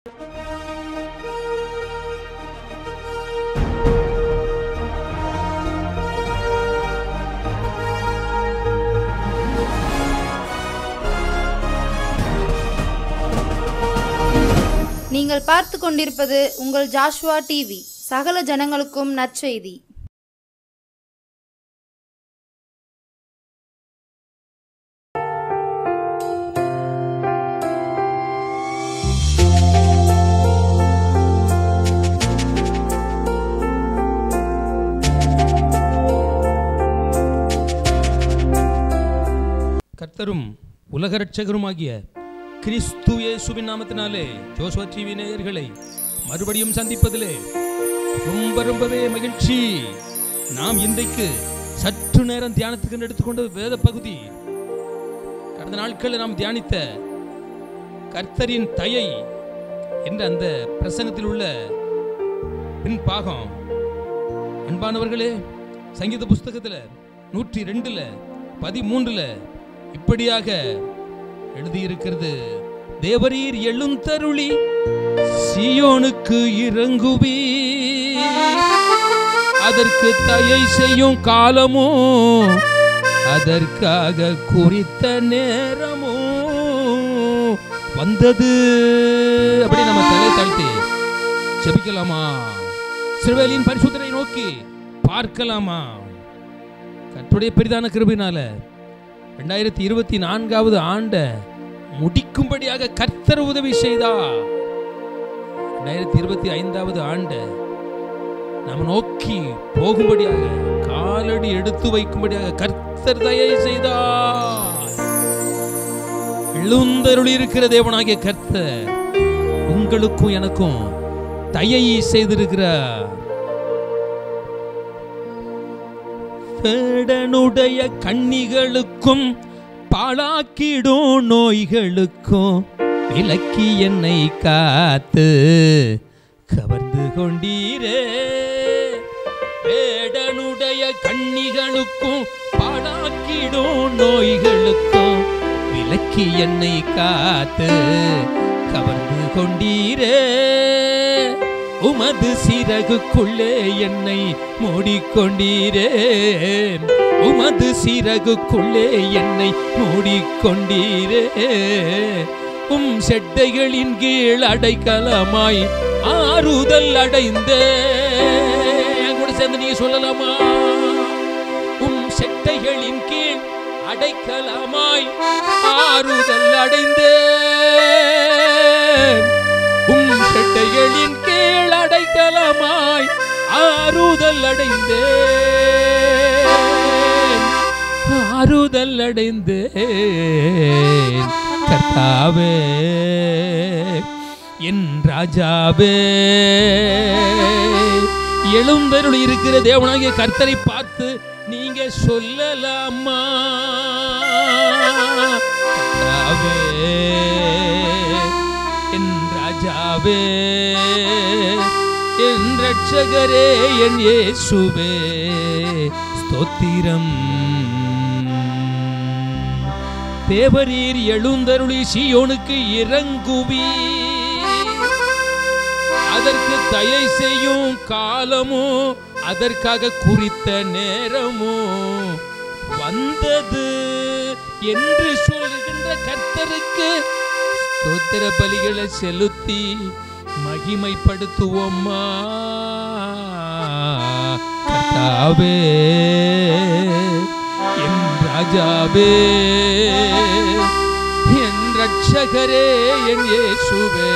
நீங்கள் பார்த்து கொண்டிருப்பது உங்கள் ஜாஷ்வா டிவி. சகல ஜனங்களுக்கும் நற்செய்தி. கர்த்தரும் உலக இரட்சகருமாகிய கிறிஸ்து இயேசுவின் நாமத்தினாலே ஜோஸ்வா டிவி நேயர்களை மறுபடியும் சந்திப்பதிலே ரொம்பவே மகிழ்ச்சி. நாம் இன்றைக்கு சற்று நேரம் தியானத்துக்கு எடுத்துக்கொண்ட வேத பகுதி கடந்த நாட்களில் நாம் தியானித்த கர்த்தரின் தயை என்ற அந்த பிரசங்கத்தில் உள்ள பின் பாகம். அன்பானவர்களே, சங்கீத புஸ்தகத்தில் 102:13 இப்படியாக எழுதியிருக்கிறது: தேவரீர் எழுந்தருளி சீயோனுக்கு இறங்குவி, அதற்கு தயை செய்யும் காலமோ அதற்காக குறித்த நேரமோ வந்தது. அப்படி நம்ம தலை தாழ்த்தி ஜெபிக்கலாமா? இஸ்ரவேலின் பரிசுத்தரை நோக்கி பார்க்கலாமா? கர்த்தருடைய பெரிதான கிருபையினால 2024 ஆண்டை முடிக்கும்படியாக கர்த்தர் உதவி செய்தார். 2025 ஆண்டை நாம் நோக்கி போகும்படியாக, காலடி எடுத்து வைக்கும்படியாக கர்த்தர் தயை செய்தார். எழுந்தருளி இருக்கிற தேவனாகிய கர்த்தர் உங்களுக்கும் எனக்கும் தயை செய்திருக்கிறார். வேடனுடைய கண்ணிகளுக்கும் பாழாக்கிடும் நோய்களுக்கும் விலக்கி என்னை காத்து கவர்ந்து கொண்டீரே. வேடனுடைய கண்ணிகளுக்கும் பாழாக்கிடும் நோய்களுக்கும் விலக்கி என்னை காத்து கவர்ந்து கொண்டீரே. உமது சிறகுக்குள்ளே என்னை மூடிக்கொண்டீரே. உமது சிறகுக்குள்ளே என்னை மூடிக்கொண்டீரே. செட்டைகளின் கீழ் அடைக்கலமாய் ஆறுதல் அடைந்தே. கூட சேர்ந்து நீங்க சொல்லலாமா? செட்டைகளின் கீழ் அடைக்கலமாய் ஆறுதல் அடைந்தே. செட்டைகளின் கீழ் அடைக்கலமாய் ஆறுதல் அடைந்தே. ஆறுதல் அடைந்தே. கர்த்தாவே என் ராஜாவே, எழுந்தருளி இருக்கிற தேவனாகிய கர்த்தரை பார்த்து நீங்க சொல்லலாமா? கர்த்தாவே என் ராஜாவே, என் இரட்சகரே, என் இயேசுவே, ஸ்தோத்திரம். தேவரீர் எழுந்தருளி சீயோனுக்கு இறங்குவி, அதற்கு தயை செய்யும் காலமோ அதற்காக குறித்த நேரமோ வந்தது என்று சொல்கின்ற கர்த்தருக்கு ஸ்தோத்திர பலிகளை செலுத்தி மகிமைப்படுத்துவோம்மா. கர்த்தாவே என் ராஜாவே, என் இரட்சகரே, என் இயேசுவே,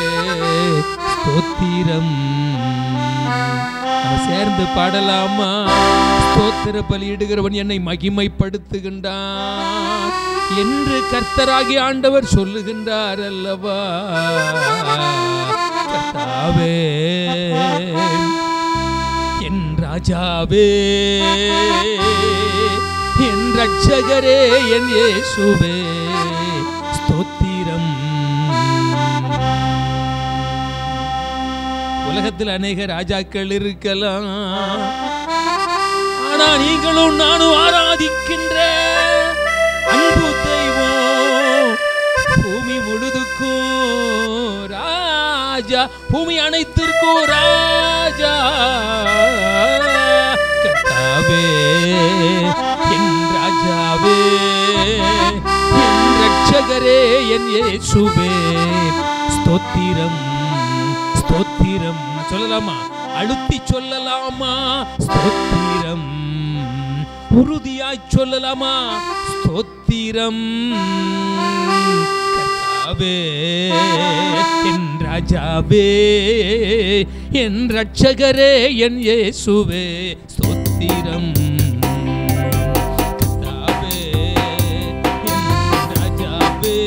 ஸ்தோத்திரம். சேர்ந்து பாடலாமா? ஸ்தோத்திர பலியிடுகிறவன் என்னை மகிமைப்படுத்துகின்றான் என்று கர்த்தராகிய ஆண்டவர் சொல்லுகின்றார் அல்லவா? கர்த்தாவே என் ராஜாவே, என் இரட்சகரே, என் இயேசுவே, ஸ்தோத்திரம். உலகத்தில் அநேக ராஜாக்கள் இருக்கலாம், ஆனா நீங்களும் நானும் ஆராதிக்கின்ற அன்பு தெய்வம் பூமி முழுதுக்கும் ராஜா, பூமி அனைத்திற்கும் ராஜா. கர்த்தாவே என் ராஜாவே, என் ரட்சகரே, என் இயேசுவே, ஸ்தோத்திரம் ஸ்தோத்திரம். சொல்லலாமா? அழுத்தி சொல்லலாமா? ஸ்தோத்திரம். உறுதியாய் சொல்லலாமா? ஸ்தோத்திரம். கர்த்தாவே என் ராஜாவே, என் ரட்சகரே, என் இயேசுவே, ஸ்தோத்திரம். கர்த்தாவே என் ராஜாவே,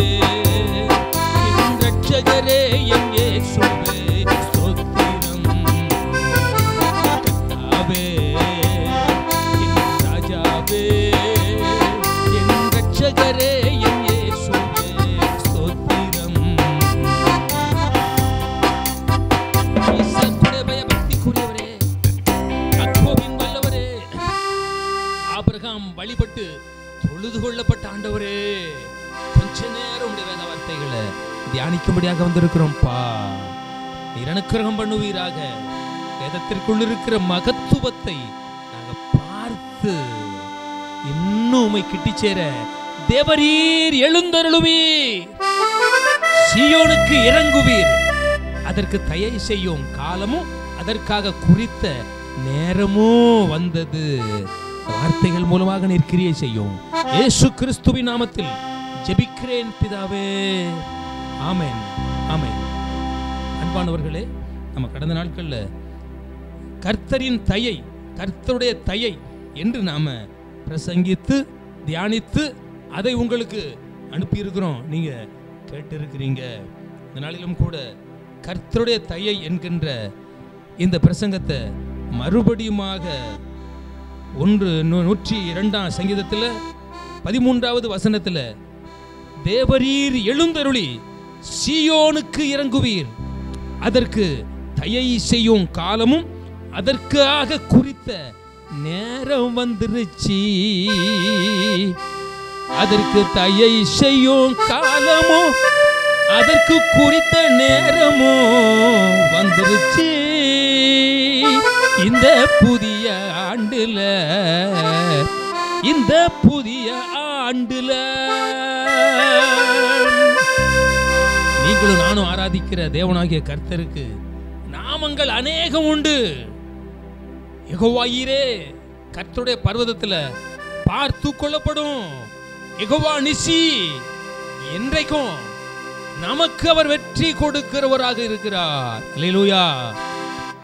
என் ரட்சகரே, என் இயேசுவே, ஸ்தோத்திரம். கர்த்தாவே என் ராஜாவே, என் ரட்சகரே, என் இயேசுவே, ஸ்தோத்திரம். பயபக்திக்குரியவரே, யாக்கோபின் வல்லவரே, ஆபிரகாம் வழிபட்டு தொழுது கொள்ளப்பட்ட ஆண்டவரே, கொஞ்ச நேரம் உடைய வேத வார்த்தைகளை தியானிக்கும்படியாக வந்திருக்கிறோம்ப்பா. நீர் அனுக்கிரகம் பண்ணுவீராக. வேதத்திற்குள் இருக்கிற மகத்துவத்தை நாங்கள் பார்த்து இன்னும் உம்மை கிட்டி சேர தேவரீர் எழுந்தருளுவீர், சீயோனுக்கு இறங்குவீர். அதற்கு தயை செய்யும் காலமும் அதற்காக குறித்த நேரமும் வந்தது. வார்த்தைகள் மூலமாக நீர் கிரியை செய்யும். இயேசு கிறிஸ்துவின் நாமத்தில் ஜெபிக்கிறேன் பிதாவே, ஆமென் ஆமென். அன்பானவர்களே, நம்ம கடந்த நாட்கள்ல கர்த்தரின் தயை, கர்த்தருடைய தயை என்று நாம பிரசங்கித்து தியானித்து அதை உங்களுக்கு அனுப்பியிருக்கிறோம். நீங்க கேட்டிருக்கிறீங்க. இந்த நாளிலும் கூட கர்த்தருடைய தயை என்கின்ற இந்த பிரசங்கத்தை மறுபடியுமாக 102 சங்கீதத்தில் 13வது வசனத்தில் தேவரீர் எழுந்தருளி சீயோனுக்கு இறங்குவீர், அதற்கு தயை செய்யும் காலமும் அதற்காக குறித்த நேரம் வந்துருச்சு. அதற்கு தயை செய்யும் காலமும் அதற்கு குறித்த நேரமும் வந்துருச்சு. இந்த புதிய ஆண்டுல, இந்த புதிய ஆண்டுல நீங்களும் நானும் ஆராதிக்கிற தேவனாகிய கர்த்தருக்கு நாமங்கள் அநேகம் உண்டு. யெகோவா ஈரே கர்த்தருடைய பர்வதத்துல பார்த்து கொள்ளப்படும். யெகோவா நிசி என்றைக்கும் நமக்கு அவர் வெற்றி கொடுக்கிறவராக இருக்கிறார். அல்லேலூயா.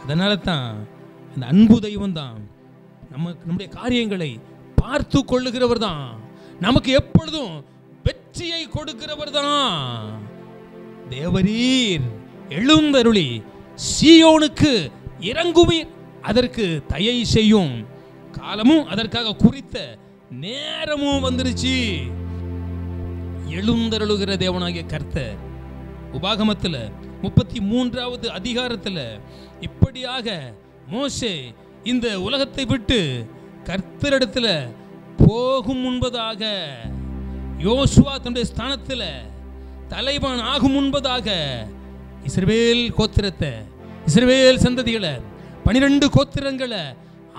அதனால தான் அந்த அன்பு தெய்வம் தான் நம்முடைய காரியங்களை பார்த்து கொள்ளுகிறவர் தான், நமக்கு எப்பொழுதும் வெற்றியை கொடுக்கிறவர் தான். தேவரீர் எழுந்தருளி சீயோனுக்கு இறங்குவீர், அதற்கு தயை செய்யும் காலமும் அதற்காக குறித்த நேரமும் வந்துருச்சு. எழுந்தருளுகிற தேவனாகிய கர்த்தர் உபாகமத்தில் 33வது அதிகாரத்தில் இப்படியாக மோசே இந்த உலகத்தை விட்டு கர்த்தரிடத்துல போகும் முன்பதாக, யோசுவா தன்னுடைய ஸ்தானத்தில் தலைவன் ஆகும் முன்பதாக இஸ்ரவேல் கோத்திரத்தை, இஸ்ரவேல் சந்ததிகளை 12 கோத்திரங்களை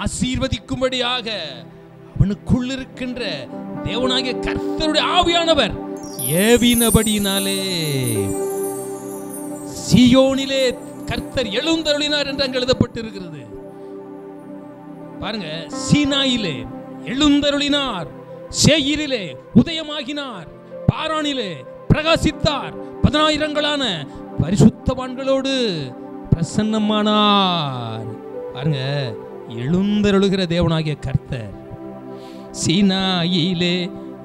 ஆசீர்வதிக்கும்படியாக அவனுக்குள் இருக்கின்ற தேவனாகிய கர்த்தருடைய ஆவியானவர் ஏவினபடியினாலே சீயோனிலே கர்த்தர் எழுந்தருளினார் என்று அங்கு எழுதப்பட்டிருக்கிறது. பாருங்க, சீனாயிலே எழுந்தருளினார், சேயீரிலே உதயமாகினார், பாரானிலே பிரகாசித்தார், 10000 பரிசுத்தவான்களோடு பிரசன்னமானார். பாருங்க, எழுந்தருளுகிற தேவனாகிய கர்த்தர் சீனாயிலே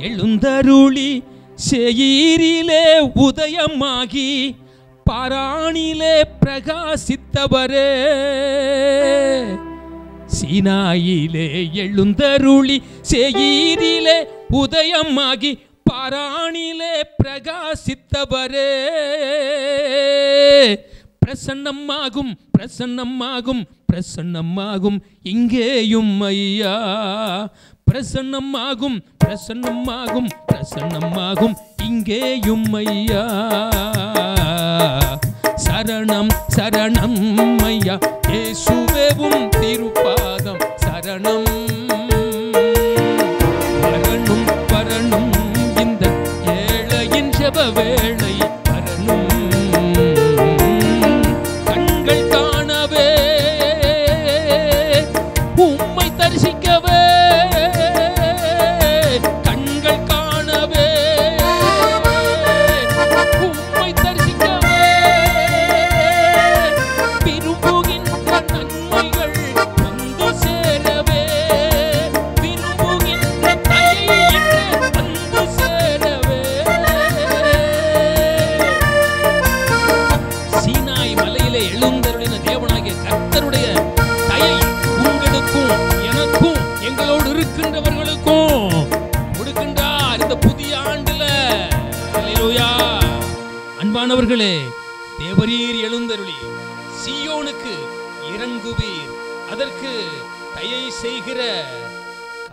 எழுந்தருளி, சேயீரிலே உதயமாகி, பாரானிலே பிரகாசித்தவரே. சீனாயிலே எழுந்தருளி, சேயீரிலே உதயமாகி, பாரானிலே பிரகாசித்தவரே. பிரசன்னமாகும் பிரசன்னமாகும் பிரசன்னமாகும் இங்கேயும் ஐயா, பிரசன்னமாகும் பிரசன்னமாகும் பிரசன்னமாகும் இங்கேயும் ஐயா. சரணம் சரணம் ஐயா இயேசுவேவும் திருப்பாதம் சரணம். வரணும் வரணும் இந்த ஏழையின் ஜெப வேளை வரணும். கண்கள் காணவே உம்மை தரிசிக்கவே, கண்கள் காணவே உம்மை தரிசிக்கவே, விரும்புகின்ற நன்மைகள் வந்து சேரவே, விரும்புகின்ற தயை இன்று வந்து சேரவே. சீனாய் மலையிலே எழுந்தருளின தேவனாகிய கர்த்தருடைய தயை உங்களுக்கும் எனக்கும் எங்களோடு இருக்கின்றவர்களுக்கும் கொடுக்கின்றார் இந்த புதிய ஆண்டுல. அல்லேலூயா. அன்பானவர்களே, தேவரீர் எழுந்தருளி சீயோனுக்கு இறங்குவீர், அதற்கு தயை செய்கிற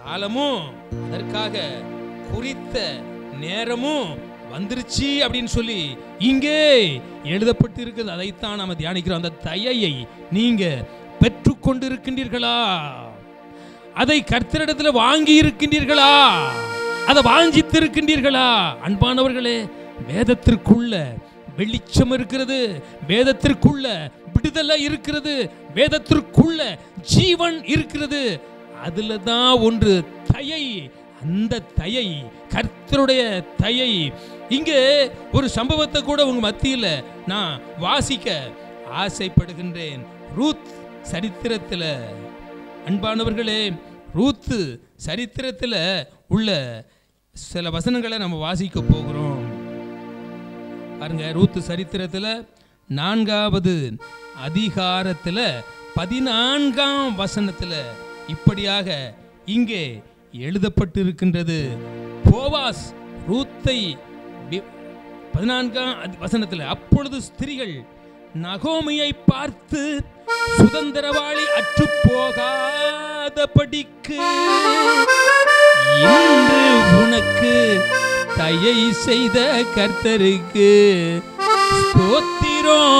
காலமும் அதற்காக குறித்த நேரமும் வந்துருச்சு அப்படின்னு சொல்லி இங்கே எழுதப்பட்டு இருக்குது. அதைத்தான் நாம தியானிக்கிறோம். அந்த தயையை நீங்க பெற்றுக்கொண்டிருக்கின்றீர்களா? அதை கர்த்தரிடத்தில் வாங்கி இருக்கின்றீர்களா? அதை வாஞ்சித்து இருக்கின்றீர்களா? அன்பானவர்களே, வேதத்திற்குள்ள வெளிச்சம் இருக்கிறது, வேதத்திற்குள்ள விடுதலை இருக்கிறது, வேதத்திற்குள்ள ஜீவன் இருக்கிறது. அதுல தான் ஒன்று தயை. அந்த தயை கர்த்தருடைய தயை. இங்கே ஒரு சம்பவத்தை கூட உங்க மத்தியில் நான் வாசிக்க ஆசைப்படுகின்றேன். ரூத் சரித்திரத்தில், அன்பானவர்களே, ரூத் சரித்திரத்தில் உள்ள சில வசனங்களை நம்ம வாசிக்க போகிறோம். பாருங்க, ரூத் சரித்திரத்தில் 4வது அதிகாரத்தில் 14ஆம் வசனத்தில் இப்படியாக இங்கே எழுதப்பட்டு இருக்கின்றது. போவாஸ் ரூத்தை 14ஆம் வசனத்தில், அப்பொழுது ஸ்திரீகள் நகோமியை பார்த்து, சுதந்திரவாளி அற்று போகாதபடிக்கு இன்று உனக்கு தயை செய்த கர்த்தருக்கு ஸ்தோத்திரம்.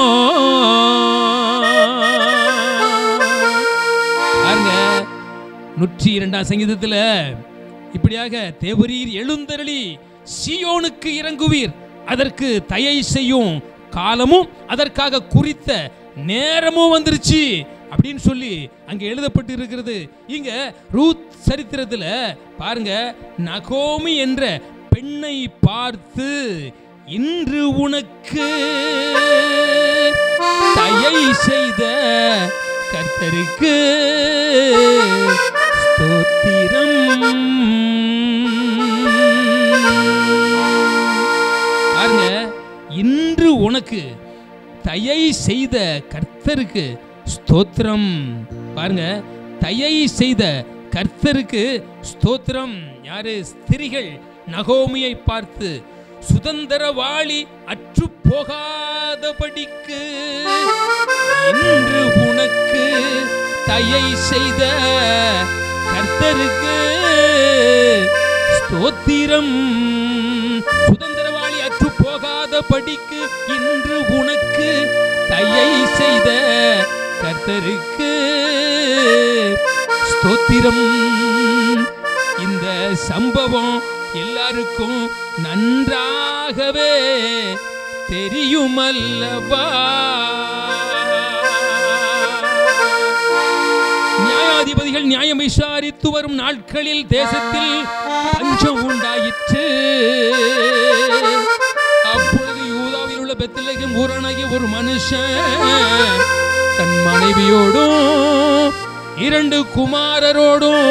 102ஆம் சங்கீதத்தில் இப்படியாக, தேவரீர் எழுந்தருளி சீயோனுக்கு இறங்குவீர், அதற்கு தயை செய்யும் காலமும் அதற்காக குறித்த நேரமும் வந்துருச்சு அப்படின்னு சொல்லி அங்க எழுதப்பட்டு இருக்கிறது. இங்க ரூத் சரித்திரத்தில் பாருங்க, நகோமி என்ற பெண்ணை பார்த்து, இன்று உனக்கு தயை செய்த கர்த்தருக்கு ஸ்தோத்திரம். பாருங்க, இன்று உனக்கு தயை செய்த கர்த்தருக்கு ஸ்தோத்திரம். பாருங்க, தயை செய்த கர்த்தருக்கு ஸ்தோத்திரம். யாரு? ஸ்திரீகள் நகோமியை பார்த்து, சுதந்திரவாளி அற்று போகாதபடிக்கு இன்று உனக்கு தயை செய்த கர்த்தருக்கு ஸ்தோத்திரம். சுதந்திரவாளி அற்று போகாதபடிக்கு இன்று உனக்கு தயை செய்த கர்த்தருக்கு ஸ்தோத்திரம். இந்த சம்பவம் எல்லாருக்கும் நன்றாகவே தெரியுமல்லவா? நியாயாதிபதிகள் நியாயம் விசாரித்து வரும் நாட்களில் தேசத்தில் பஞ்சம் உண்டாயிற்று. அப்பொழுது யூதாவில் உள்ள பெத்லகேம் ஊரானாகிய ஒரு மனுஷன் தன் மனைவியோடும் 2 குமாரரோடும்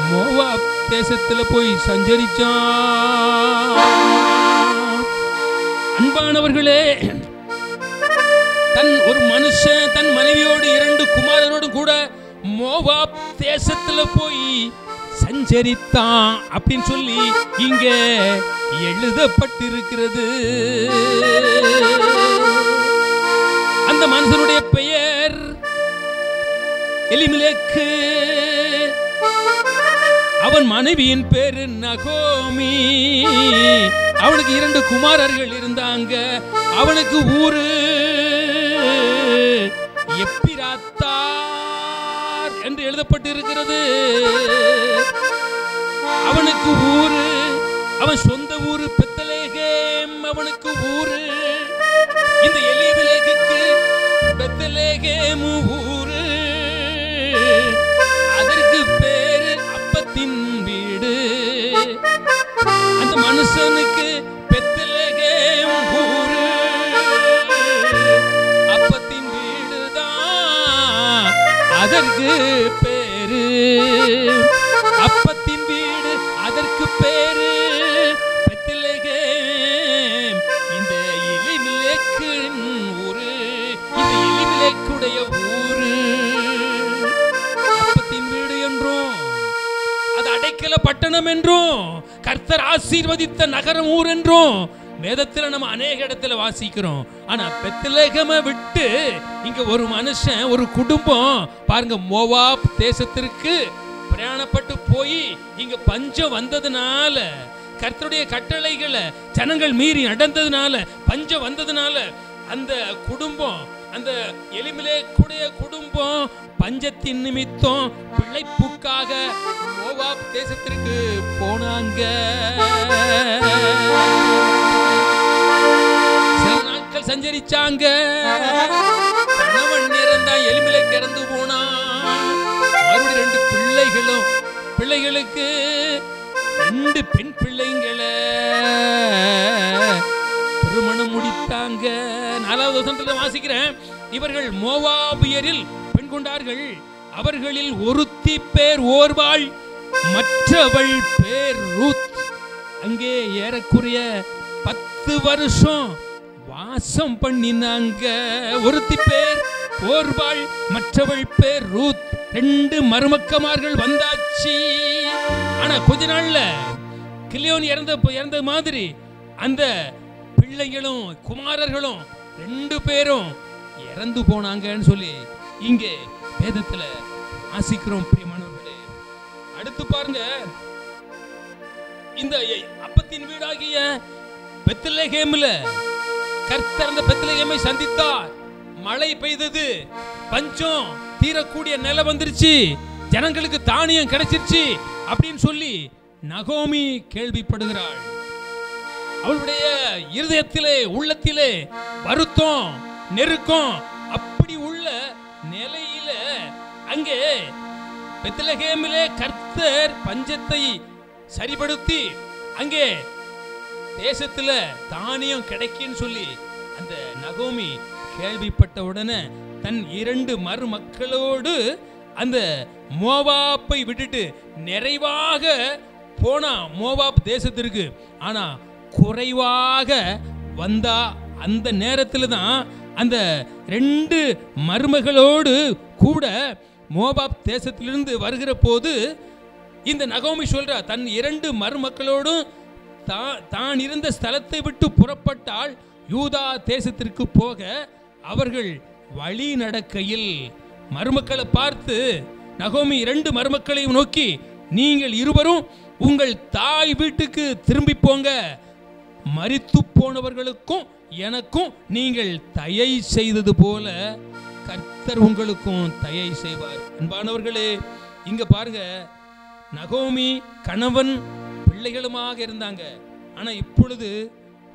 மோவாப் தேசத்தில் போய் சஞ்சரிச்சான். அன்பானவர்களே, ஒரு மனுஷன் தன் மனைவியோடு 2 குமாரரோடு கூட மோவாப் தேசத்துல போய் சஞ்சரித்தான் அப்படின்னு சொல்லி இங்க எழுதப்பட்டிருக்கிறது. அந்த மனுஷனுடைய பெயர் எலிமெலேக்கு. அவன் மனைவியின் பேரு நகோமி. அவனுக்கு 2 குமாரர்கள் இருந்தாங்க. அவனுக்கு ஊரு எப்பிராத்தார் என்று எழுதப்பட்டு இருக்கிறது. அவனுக்கு ஊரு, அவன் சொந்த ஊரு பெத்லகேம். அவனுக்கு ஊரு இந்த எலிமெலேக்குக்கு பெத்லகேம் ஊரு. அதற்கு பேரு அப்பத்தின் வீடு. அந்த மனுஷனுக்கு பெத்லகேம் ஊரு அப்பத்தின் வீடுதான். அதற்கு பேரு அப்பத்தின் வீடு, அதற்கு பேரு பெத்லகேம். இந்த எலிமெலேக்கின் ஊரு, இந்த எலிமெலேக்குடைய ஊரு அப்பத்தின் வீடு என்றும், அது அடைக்கல பட்டணம் என்றும், கர்த்தர் ஆசீர்வதித்த நகரம் ஊர் என்றும் வேதத்துல நம்ம அநேக இடத்துல வாசிக்கிறோம். ஆனா பெத்லகேமை விட்டு இங்க ஒரு மனுஷன், ஒரு குடும்பம் பாருங்க, மோவாப் தேசத்திற்கு பிரயாணப்பட்டு போய் இங்க பஞ்சம் வந்ததுனால, கர்த்தருடைய கட்டளைகளை ஜனங்கள் மீறி நடந்ததுனால, பஞ்சம் வந்ததுனால அந்த குடும்பம், அந்த எலிமெலேக்குடைய குடும்பம் பஞ்சத்தின் நிமித்தம் பிழைப்புக்காக மோவாப் தேசத்திற்கு போனாங்க. சில நாட்கள் சஞ்சரிச்சாங்க. கணவன் இறந்தா, எலிமெலேக்கு இறந்து போனா. மறுபடியும் 2 பிள்ளைகளும், பிள்ளைகளுக்கு 2 பெண் பிள்ளைங்களை திருமணம் முடித்தாங்க. 4வது வசனத்துல வாசிக்கிறேன். இவர்கள் மோவாபியரில் பெண் கொண்டார்கள். அவர்களில் ஒருத்தி பேர் ஓர்வாள், மற்றவள் பேர் ரூத். அங்கே ஏறக்குறைய 10 வருஷம் வாசம் பண்ணினாங்க. ஒருத்தி பேர் ஓர்வாள், மற்றவள் பேர் ரூத். 2 மருமக்கமார்கள் வந்தாச்சு. ஆனா கொஞ்ச நாள்ல கிலியோன் இறந்த மாதிரி அந்த பிள்ளைகளும் குமாரர்களும் 2 பேரும் இறந்து போனாங்கன்னு சொல்லி இங்கே வேதத்துல வாசிக்கிறோம். பிரியமானவர்களே, அடுத்து பாருங்க, இந்த அப்பத்தின் வீடாகிய பெத்லகேம்ல கர்த்தர் அந்த பெத்லகேமை சந்தித்தார். மழை பெய்தது, பஞ்சம் தீரக்கூடிய நிலை வந்துருச்சு, ஜனங்களுக்கு தானியம் கிடைச்சிருச்சு அப்படின்னு சொல்லி நகோமி கேள்விப்படுகிறாள். அவளுடைய இருதயத்திலே, உள்ளத்திலே வருத்தம், நெருக்கம். அப்படி உள்ள நிலையில அங்கே பெத்லகேமிலே கர்த்தர் பஞ்சத்தை சரிபடுத்தி அங்கே தேசத்துல தானியம் கிடைக்குன்னு சொல்லி அந்த நகோமி கேள்விப்பட்ட உடனே தன் 2 மருமக்களோடு அந்த மோவாப்பை விட்டுட்டு நிறைவாக போனா மோவாப் தேசத்திற்கு. ஆனா குறைவாக வந்தா அந்த நேரத்தில் தான் அந்த 2 மருமகளோடு கூட மோவாப் தேசத்திலிருந்து வருகிற போது இந்த நகோமி சொல்றா, தன் 2 மருமக்களோடும் தான் இருந்த ஸ்தலத்தை விட்டு புறப்பட்டால் யூதா தேசத்திற்கு போக அவர்கள் வழி நடக்கையில் மருமக்களை பார்த்து நகோமி 2 மருமக்களையும் நோக்கி, நீங்கள் இருவரும் உங்கள் தாய் வீட்டுக்கு திரும்பி போங்க, மரித்து போனவர்களுக்கும் எனக்கும் நீங்கள் தயை செய்தது போல கர்த்தர் உங்களுக்கும் தயை செய்வார். அன்பானவர்களே, இங்க பாருங்க, நகோமி கணவன் பிள்ளைகளுமாக இருந்தாங்க. ஆனா இப்பொழுது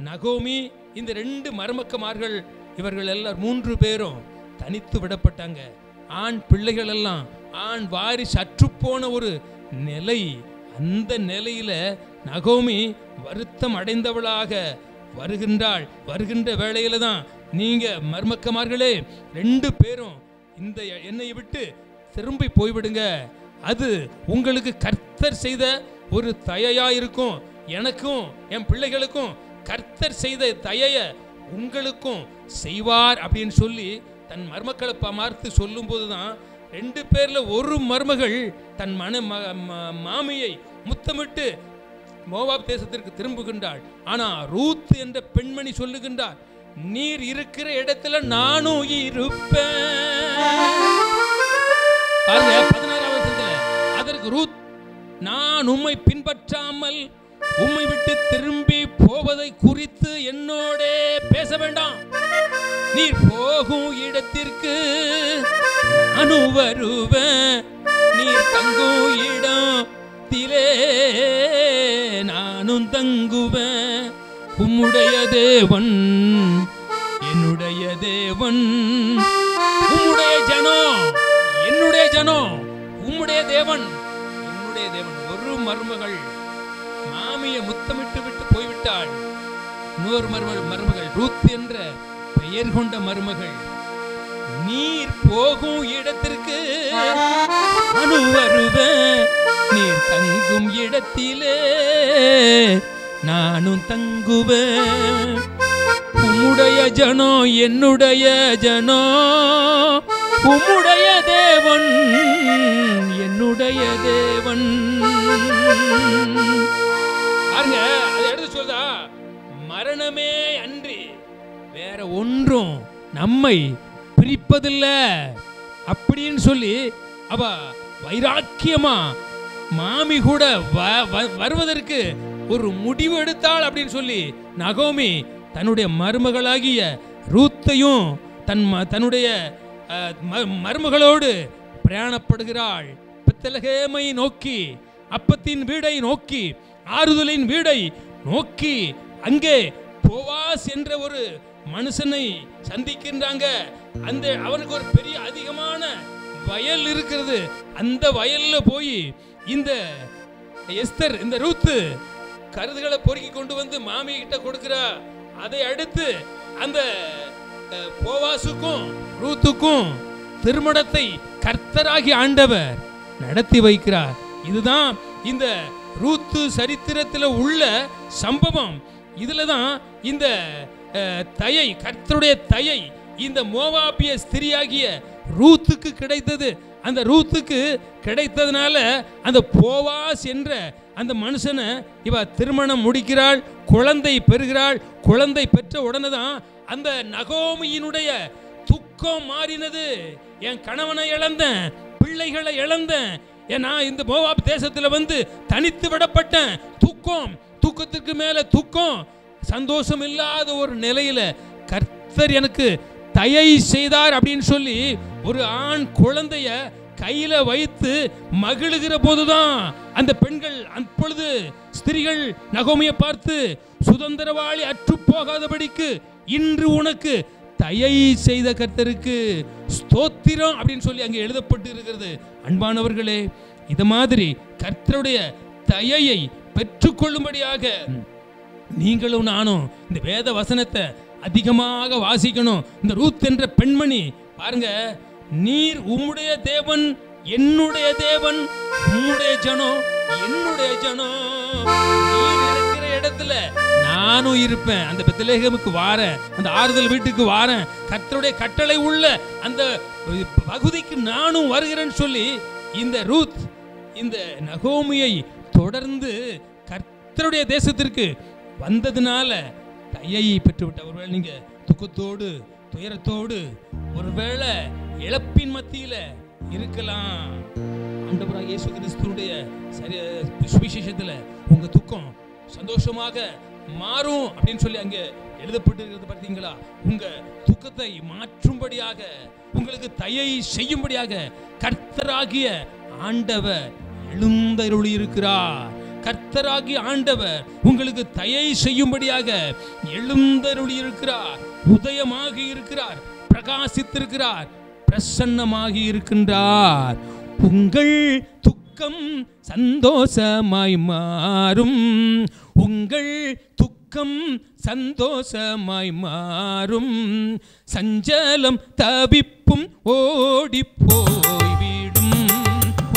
நகோமி இந்த 2 மருமக்கமார்கள் இவர்கள் எல்லாம் 3 பேரும் தனித்து விடப்பட்டாங்க. ஆண் பிள்ளைகள் எல்லாம் ஆண் வாரிசு அற்றுப்போன ஒரு நிலை. அந்த நிலையில நகோமி வருத்தம் அடைந்தவளாக வருகின்றாள். வருகின்ற வேளையில தான் நீங்க மருமக்கமார்களே 2 பேரும் இந்த என்னை விட்டு திரும்பி போய்விடுங்க, அது உங்களுக்கு கர்த்தர் செய்த ஒரு தயையா இருக்கும், எனக்கும் என் பிள்ளைகளுக்கும் கர்த்தர் செய்த தயைய உங்களுக்கும் செய்வார் அப்படின்னு சொல்லி தன் மருமக்களை பார்த்து சொல்லும் போதுதான் 2 பேர்ல ஒரு மருமகள் தன் மாமியை முத்தமிட்டு மோவாப் தேசத்திற்கு திரும்புகின்றாள். ஆனா ரூத் என்ற பெண்மணி சொல்லுகின்றார், நீர் இருக்கிற இடத்துல நானும் இருப்பேன். 16வது வசனத்துல அதற்கு ரூத் நான் உம்மை பின்பற்றாமல் உம்மை விட்டு திரும்பி போவதை குறித்து என்னோட பேச வேண்டாம். நீர் போகும் இடத்திற்கு நானும் வருவேன். நீர் தங்கும் இடத்திலே நானும் தங்குவேன். உம்முடைய தேவன் என்னுடைய தேவன், உம்முடைய ஜனம் என்னுடைய ஜனம், உம்முடைய தேவன் என்னுடைய தேவன். ஒரு மருமகள் மாமியை முத்தமிட்டு விட்டு போய்விட்டாள். இன்னொரு மருமகள் ரூத் என்ற பெயர் கொண்ட மருமகள், நீர் போகும் இடத்திற்கு நானும் வருவேன். நீர் தங்கும் இடத்திலே நானும் தங்குவேன். உம்முடைய ஜனம் என்னுடைய ஜனம், உம்முடைய தேவன் என்னுடைய தேவன். பாருங்க, அதை எடுத்து சொல்றா, மரணமே அன்றி வேற ஒன்றும் நம்மை பிரிப்பதில்லை அப்படின்னு சொல்லி அவ வைராக்கியமா மாமி கூட வருவதற்கு ஒரு முடிவு எடுத்தாள் அப்படின்னு சொல்லி நகோமி தன்னுடைய மருமகளாகிய ரூத்தையும் தன்னுடைய மருமகளோடு பிரயாணப்படுகிறாள். பெத்லகேமை நோக்கி, அப்பத்தின் வீடை நோக்கி, ஆறுதலின் வீடை நோக்கி. அங்கே போவாஸ் என்ற ஒரு மனுஷனை சந்திக்கின்றாங்க. அவனுக்கு ஒரு பெரிய அதிகமான வயல் இருக்கிறது. அந்த வயல்ல போய் இந்த எஸ்தர், இந்த ரூத்து கருதுகளை பொறுக்கி கொண்டு வந்து மாமி கிட்ட கொடுக்கிறா. அதை அடுத்து அந்த போவாசுக்கும் ரூத்துக்கும் திருமணத்தை கர்த்தராகி ஆண்டவர் நடத்தி வைக்கிறார். இதுதான் இந்த ரூத்து சரித்திரத்தில் உள்ள சம்பவம். இதுல தான் இந்த தயை, கர்த்தருடைய தயை இந்த மோவாபிய ஸ்திரியாகிய ரூத்துக்கு கிடைத்தது. அந்த ரூத்துக்கு கிடைத்ததுனால அந்த போவாஸ் என்ற அந்த மனுஷனை இவ திருமணம் முடிக்கிறாள், குழந்தை பெறுகிறாள். குழந்தை பெற்ற உடனே தான் அந்த நகோமியினுடைய துக்கம் மாறினது. என் கணவனை இழந்தேன், பிள்ளைகளை இழந்தேன், ஏன்னா இந்த மோவாப் தேசத்துல வந்து தனித்து விடப்பட்டேன். தூக்கத்துக்கு மேல தூக்கம், சந்தோஷம் இல்லாத ஒரு நிலையில கர்த்தர் எனக்கு தயை செய்தார் அப்படின்னு சொல்லி ஒரு ஆண் குழந்தைய கையில வைத்து மகிழுகிற போதுதான் அந்த பெண்கள், அப்பொழுது ஸ்திரீகள் நகோமியை பார்த்து, சுதந்திரவாளி அற்று போகாதபடிக்கு இன்று உனக்கு தயை செய்த கர்த்தருக்கு ஸ்தோத்திரம் அப்படின்னு சொல்லி அங்கே எழுதப்பட்டு இருக்கிறது. அன்பானவர்களே, இது மாதிரி கர்த்தருடைய தயையை பெற்றுக்கொள்ளும்படியாக நீங்களும் நானும் இந்த வேத வசனத்தை அதிகமாக வாசிக்கணும். இந்த ரூத் என்ற பெண்மணி பாருங்க, நீர் உம்முடைய தேவன் என்னுடைய தேவன், உம்முடைய ஜனம் என்னுடைய ஜனம், நீர் இருக்கிற இடத்துல நானும் இருப்பேன். அந்த பெத்லகேமுக்கு வாரேன், அந்த ஆறுதல் வீட்டுக்கு வாரேன், கர்த்தருடைய கட்டளை உள்ள அந்த பகுதிக்கு நானும் வருகிறேன்னு சொல்லி இந்த ரூத் இந்த நகோமியை தொடர்ந்து கர்த்தருடைய தேசத்திற்கு வந்ததுனால தயையை பெற்றுவிட்ட. ஒருவேளை நீங்க துக்கத்தோடு துயரத்தோடு ஒருவேளை இழப்பின் மத்தியில இருக்கலாம். ஆண்டவராகிய இயேசு கிறிஸ்துவுடைய சுவிசேஷத்துல உங்க துக்கம் சந்தோஷமாக மாறும் அப்படின்னு சொல்லி அங்க எழுதப்பட்டு இருக்கிறது. பார்த்தீங்களா? உங்க துக்கத்தை மாற்றும்படியாக, உங்களுக்கு தயை செய்யும்படியாக கர்த்தராகிய ஆண்டவர் எழுந்தருளி இருக்கிறார். கர்த்தராகிய ஆண்டவர் உங்களுக்கு தயை செய்யும்படியாக எழுந்தருளி இருக்கிறார், உதயமாகி இருக்கிறார், பிரகாசித்திருக்கிறார், பிரசன்னமாகி இருக்கின்றார். உங்கள் துக்கம் சந்தோஷமாய் மாறும், உங்கள் துக்கம் சந்தோஷமாய் மாறும், சஞ்சலம் தவிப்பும் ஓடி போய்விடும்.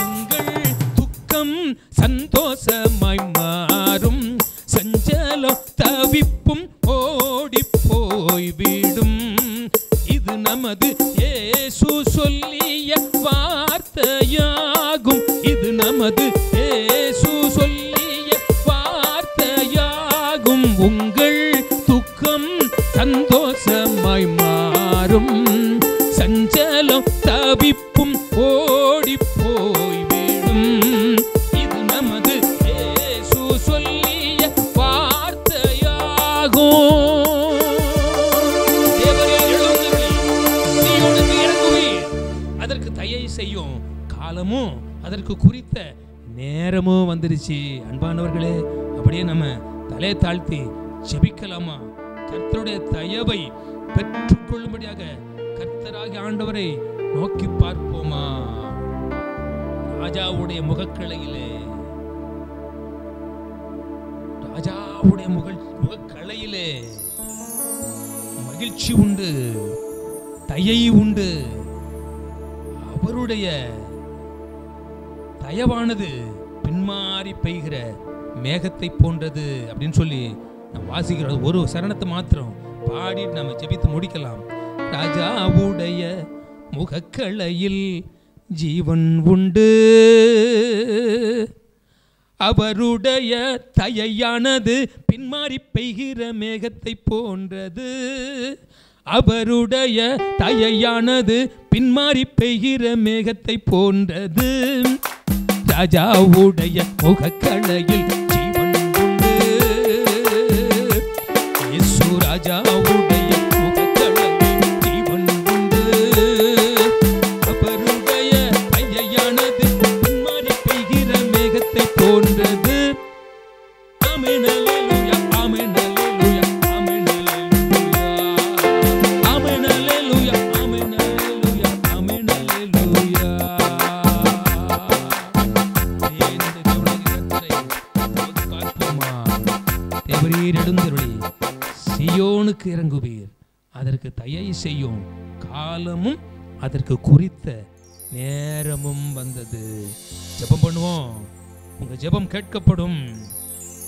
உங்கள் துக்கம் சந்தோஷமாய் மாறும், சஞ்சலம் தவிப்பும் ஓடி போய்விடும். இது நமது இயேசு சொல்லிய வார்த்தையாகும், இது நமது இயேசு சொல்லிய வார்த்தையாகும். உங்கள் துக்கம் சந்தோஷமாய் மாறும், சஞ்சலம் தவிப்பும் ஓடி போய்விடும். இது நமது செய்யும் காலமும் அதற்கு குறித்த நேரமும் வந்துருச்சு. அன்பானவர்களே, அப்படியே நம்ம தலை தாழ்த்தி ஜெபிக்கலாமா? கர்த்தருடைய தயவை பெற்றுக்கொள்ளும்படியாக கர்த்தராகிய ஆண்டவரை நோக்கி பார்ப்போமா? ராஜாவுடைய முகக்கலையிலே மகிழ்ச்சி உண்டு, தயை உண்டு. அவருடைய தயவானது பின்மாறி பெய்கிற மேகத்தை போன்றது அப்படின்னு சொல்லி நம்ம வாசிக்கிறோம். ஒரு சரணத்தை மாத்திரம் பாடிட்டு நம்ம ஜெபித்து முடிக்கலாம். ராஜாவுடைய முகக்கலையில் ஜீவன் உண்டு, அவருடைய தயையானது பின்மாறி பெய்கிற மேகத்தை போன்றது. அவருடைய தயையானது பின்மாறி பெய்கிற மேகத்தை போன்றது. ராஜாவுடைய முகக்கலையில் ஜீவன் உண்டு, இயேசு ராஜாவுடைய முகக்கலையில் ஜீவன் உண்டு. அவருடைய தயையானது பின்மாறி பெய்கிற மேகத்தை போன்றது. ஆமென் அல்லேலூயா, ஆமென் அல்லேலூயா, ஆமென் அல்லேலூயா, ஆமென் அல்லேலூயா, ஆமென் அல்லேலூயா, ஆமென் அல்லேலூயா. தேவரீர் எழுந்தருளி சீயோனுக்கு இறங்குவீர், அதற்கு தயை செய்யும் காலமும் அதற்கு குறித்த நேரமும் வந்தது. ஜெபம் பண்ணுவோம். உங்க ஜெபம் கேட்கப்படும்.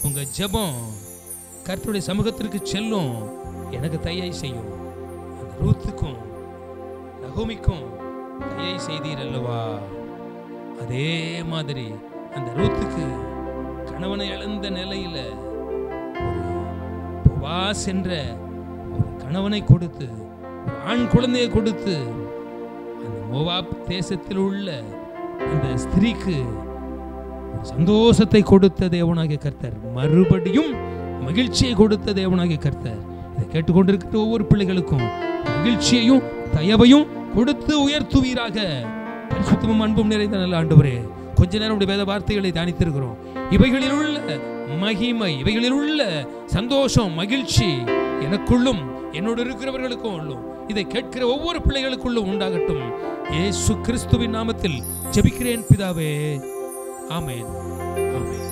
உங்க ஜெபம் கர்த்தருடைய சமூகத்திற்கு செல்லும். எனக்கு தயை செய்யும். அந்த ரூத்துக்கும் நகோமிக்கும் தயை செய்தீர் அல்லவா? அதே மாதிரி அந்த ரூத்துக்கு கணவனை இழந்த நிலையில போவாஸ் என்ற ஒரு கணவனை கொடுத்து, ஒரு ஆண் குழந்தையை கொடுத்து, அந்த மோவாப் தேசத்தில் உள்ள அந்த ஸ்திரீக்கு ஒரு சந்தோஷத்தை கொடுத்த தேவனாகிய கர்த்தர், மறுபடியும் மகிழ்ச்சியை கொடுத்த தேவனாகிய கர்த்தர், இதை கேட்டுக்கொண்டிருக்கிற ஒவ்வொரு பிள்ளைகளுக்கும் மகிழ்ச்சியையும் தயவையும் கொடுத்து உயர்த்துவீராக. பரிசுத்தமும் அன்பும் நிறைந்த நல்ல ஆண்டவரே, கொஞ்ச நேரம் உடைய வேத வார்த்தைகளை தியானித்திருக்கிறோம். இவைகளில் உள்ள மகிமை, இவைகளில் உள்ள சந்தோஷம், மகிழ்ச்சி எனக்குள்ளும் என்னோடு இருக்கிறவர்களுக்கும் உள்ளும், இதை கேட்கிற ஒவ்வொரு பிள்ளைகளுக்குள்ளும் உண்டாகட்டும். இயேசு கிறிஸ்துவின் நாமத்தில் ஜெபிக்கிறேன் பிதாவே. ஆமென், ஆமென்.